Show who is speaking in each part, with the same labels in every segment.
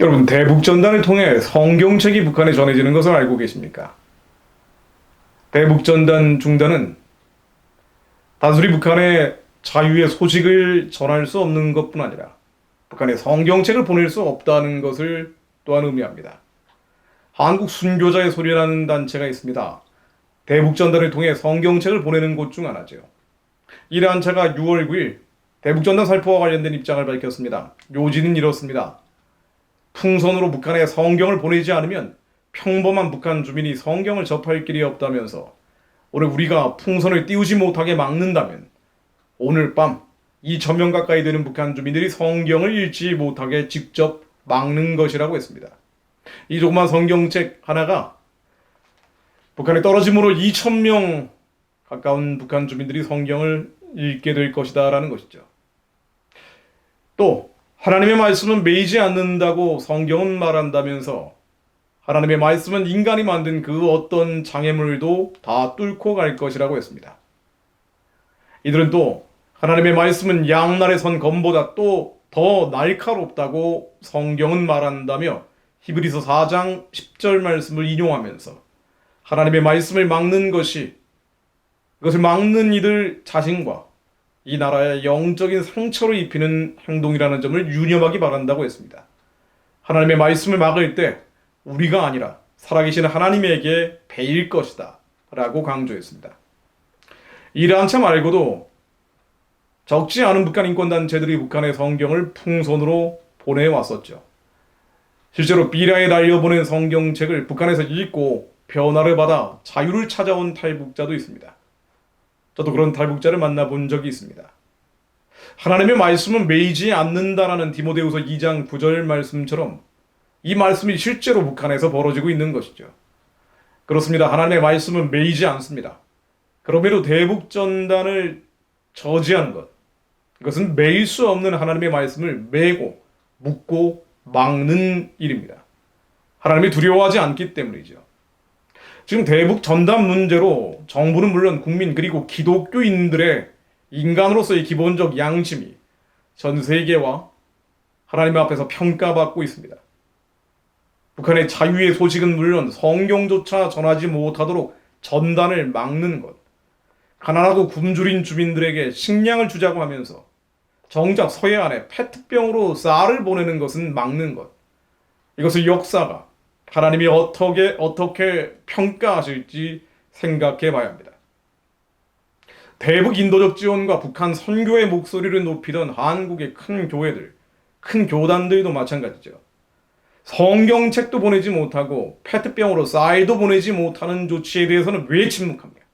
Speaker 1: 여러분, 대북전단을 통해 성경책이 북한에 전해지는 것을 알고 계십니까? 대북전단 중단은 단순히 북한의 자유의 소식을 전할 수 없는 것뿐 아니라 북한에 성경책을 보낼 수 없다는 것을 또한 의미합니다. 한국 순교자의 소리라는 단체가 있습니다. 대북전단을 통해 성경책을 보내는 곳 중 하나죠. 이 단체가 6월 9일 대북전단 살포와 관련된 입장을 밝혔습니다. 요지는 이렇습니다. 풍선으로 북한에 성경을 보내지 않으면 평범한 북한 주민이 성경을 접할 길이 없다면서 오늘 우리가 풍선을 띄우지 못하게 막는다면 오늘 밤 2,000명 가까이 되는 북한 주민들이 성경을 읽지 못하게 직접 막는 것이라고 했습니다. 이 조그만 성경책 하나가 북한에 떨어짐으로 2,000명 가까운 북한 주민들이 성경을 읽게 될 것이다 라는 것이죠. 또 하나님의 말씀은 매이지 않는다고 성경은 말한다면서 하나님의 말씀은 인간이 만든 그 어떤 장애물도 다 뚫고 갈 것이라고 했습니다. 이들은 또 하나님의 말씀은 양날의 선 검보다 또 더 날카롭다고 성경은 말한다며 히브리서 4장 10절 말씀을 인용하면서 하나님의 말씀을 막는 것이 그것을 막는 이들 자신과 이 나라의 영적인 상처를 입히는 행동이라는 점을 유념하기 바란다고 했습니다. 하나님의 말씀을 막을 때 우리가 아니라 살아계신 하나님에게 배일 것이다 라고 강조했습니다. 이 단체 말고도 적지 않은 북한 인권단체들이 북한의 성경을 풍선으로 보내왔었죠. 실제로 비라에 날려보낸 성경책을 북한에서 읽고 변화를 받아 자유를 찾아온 탈북자도 있습니다. 저도 그런 탈북자를 만나본 적이 있습니다. 하나님의 말씀은 매이지 않는다라는 디모데후서 2장 9절 말씀처럼 이 말씀이 실제로 북한에서 벌어지고 있는 것이죠. 그렇습니다. 하나님의 말씀은 매이지 않습니다. 그럼에도 대북전단을 저지하는 것, 이것은 매일 수 없는 하나님의 말씀을 매고 묶고 막는 일입니다. 하나님이 두려워하지 않기 때문이죠. 지금 대북 전단 문제로 정부는 물론 국민 그리고 기독교인들의 인간으로서의 기본적 양심이 전 세계와 하나님 앞에서 평가받고 있습니다. 북한의 자유의 소식은 물론 성경조차 전하지 못하도록 전단을 막는 것, 가난하고 굶주린 주민들에게 식량을 주자고 하면서 정작 서해안에 페트병으로 쌀을 보내는 것은 막는 것, 이것을 역사가 하나님이 어떻게 평가하실지 생각해 봐야 합니다. 대북 인도적 지원과 북한 선교의 목소리를 높이던 한국의 큰 교회들, 큰 교단들도 마찬가지죠. 성경책도 보내지 못하고 페트병으로 쌀도 보내지 못하는 조치에 대해서는 왜 침묵합니까?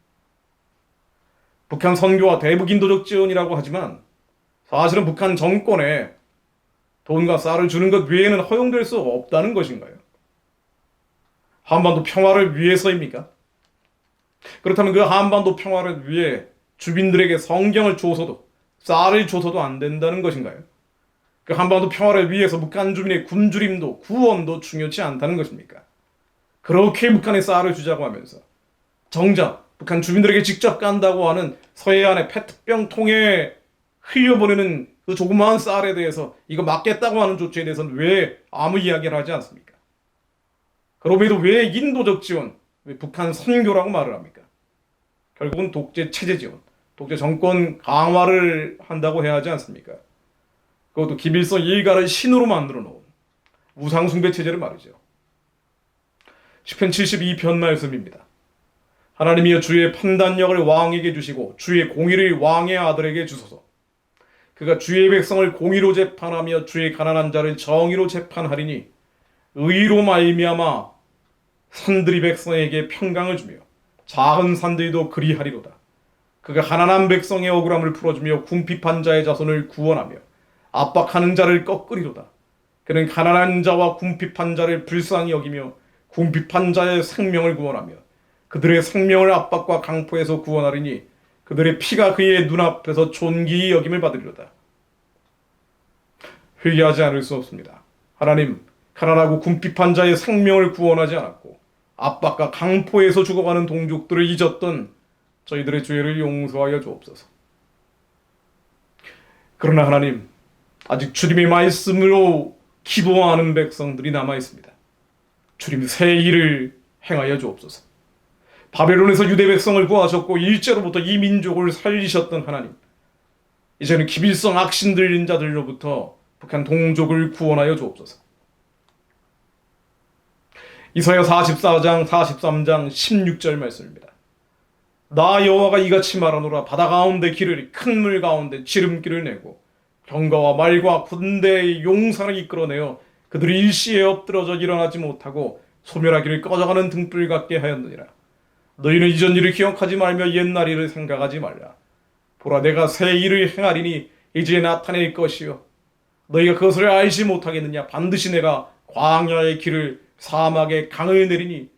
Speaker 1: 북한 선교와 대북 인도적 지원이라고 하지만 사실은 북한 정권에 돈과 쌀을 주는 것 외에는 허용될 수 없다는 것인가요? 한반도 평화를 위해서입니까? 그렇다면 그 한반도 평화를 위해 주민들에게 성경을 줘서도 쌀을 줘서도 안 된다는 것인가요? 그 한반도 평화를 위해서 북한 주민의 굶주림도 구원도 중요치 않다는 것입니까? 그렇게 북한에 쌀을 주자고 하면서 정작 북한 주민들에게 직접 간다고 하는 서해안의 페트병 통에 흘려보내는 그 조그마한 쌀에 대해서 이거 막겠다고 하는 조치에 대해서는 왜 아무 이야기를 하지 않습니까? 그럼에도 왜 인도적 지원, 왜 북한 선교라고 말을 합니까? 결국은 독재 체제 지원, 독재 정권 강화를 한다고 해야 하지 않습니까? 그것도 김일성 일가를 신으로 만들어 놓은 우상숭배 체제를 말이죠. 시편 72편 말씀입니다. 하나님이여 주의 판단력을 왕에게 주시고 주의 공의를 왕의 아들에게 주소서. 그가 주의 백성을 공의로 재판하며 주의 가난한 자를 정의로 재판하리니 의로 말미암아 산들이 백성에게 평강을 주며 작은 산들도 그리하리로다. 그가 가난한 백성의 억울함을 풀어주며 궁핍한 자의 자손을 구원하며 압박하는 자를 꺾으리로다. 그는 가난한 자와 궁핍한 자를 불쌍히 여기며 궁핍한 자의 생명을 구원하며 그들의 생명을 압박과 강포에서 구원하리니 그들의 피가 그의 눈앞에서 존귀히 여김을 받으리로다. 회개하지 않을 수 없습니다. 하나님, 가난하고 궁핍한 자의 생명을 구원하지 않았고 압박과 강포에서 죽어가는 동족들을 잊었던 저희들의 죄를 용서하여 주옵소서. 그러나 하나님, 아직 주님의 말씀으로 기도하는 백성들이 남아 있습니다. 주님 새 일을 행하여 주옵소서. 바벨론에서 유대 백성을 구하셨고 일제로부터 이 민족을 살리셨던 하나님, 이제는 기빌성 악신 들린 자들로부터 북한 동족을 구원하여 주옵소서. 이사야 44장 43장 16절 말씀입니다. 나 여호와가 이같이 말하노라. 바다 가운데 길을 큰 물 가운데 지름길을 내고 병거와 말과 군대의 용사를 이끌어내어 그들이 일시에 엎드러져 일어나지 못하고 소멸하기를 꺼져가는 등불 같게 하였느니라. 너희는 이전 일을 기억하지 말며 옛날 일을 생각하지 말라. 보라, 내가 새 일을 행하리니 이제 나타낼 것이요 너희가 그것을 알지 못하겠느냐. 반드시 내가 광야의 길을 사막의 강을 내리니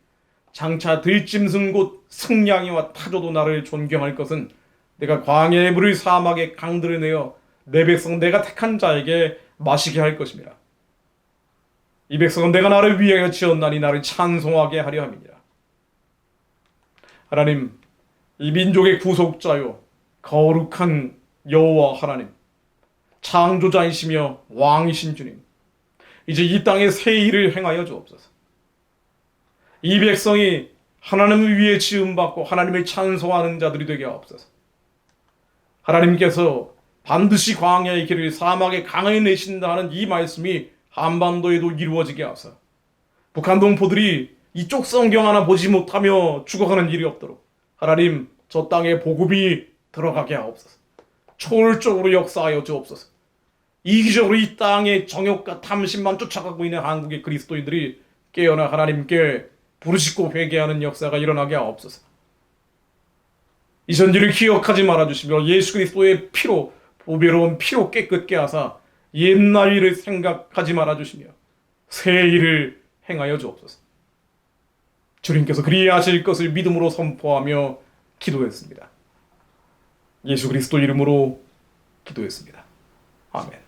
Speaker 1: 장차 들짐승 곧 승냥이와 타조도 나를 존경할 것은 내가 광야의 물을 사막의 강들을 내어 내 백성 내가 택한 자에게 마시게 할 것입니다. 이 백성은 내가 나를 위하여 지었나니 나를 찬송하게 하려 함이니라. 하나님, 이 민족의 구속자요 거룩한 여호와 하나님, 창조자이시며 왕이신 주님, 이제 이 땅에 새 일을 행하여 주옵소서. 이 백성이 하나님을 위해 지음받고 하나님을 찬송하는 자들이 되게 하옵소서. 하나님께서 반드시 광야의 길을 사막의 강을 내신다 하는 이 말씀이 한반도에도 이루어지게 하사 북한 동포들이 이쪽 성경 하나 보지 못하며 죽어가는 일이 없도록 하나님, 저 땅에 복음이 들어가게 하옵소서. 초월적으로 역사하여 주옵소서. 이기적으로 이 땅에 정욕과 탐심만 쫓아가고 있는 한국의 그리스도인들이 깨어나 하나님께 부르짖고 회개하는 역사가 일어나게 하옵소서. 이전 일을 기억하지 말아주시며 예수 그리스도의 피로, 보배로운 피로 깨끗게 하사 옛날 일을 생각하지 말아주시며 새 일을 행하여 주옵소서. 주님께서 그리하실 것을 믿음으로 선포하며 기도했습니다. 예수 그리스도 이름으로 기도했습니다. 아멘.